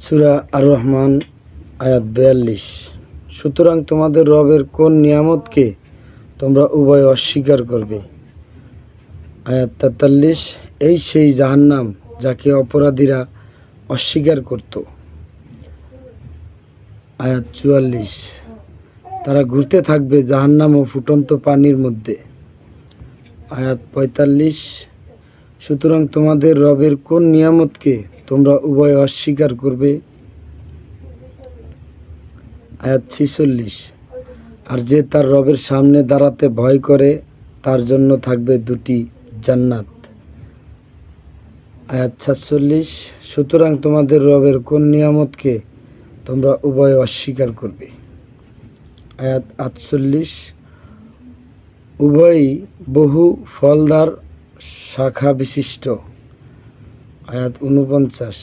সূরা আর রহমান আয়াত 42। সুতরাং তোমাদের রবের কোন নিয়ামতকে তোমরা উভয় অস্বীকার করবে? আয়াত 43। এই সেই জাহান্নাম যাকে অপরাধীরা অস্বীকার করত। আয়াত 44। তারা ঘুরতে থাকবে জাহান্নাম ও ফুটন্ত পানির মধ্যে। আয়াত 45। সুতরাং তোমাদের রবের কোন নিয়ামতকে তোমরা উভয় অস্বীকার করবে? আয়াত 46। আর যে তার রবের সামনে দাঁড়াতে ভয় করে তার জন্য থাকবে দুটি জান্নাত। আয়াত 47। সুতরাং তোমাদের রবের কোন নিয়ামতকে তোমরা উভয় অস্বীকার করবে? আয়াত 48। উভয়ই বহু ফলদার শাখা বিশিষ্ট। আয়াত 49।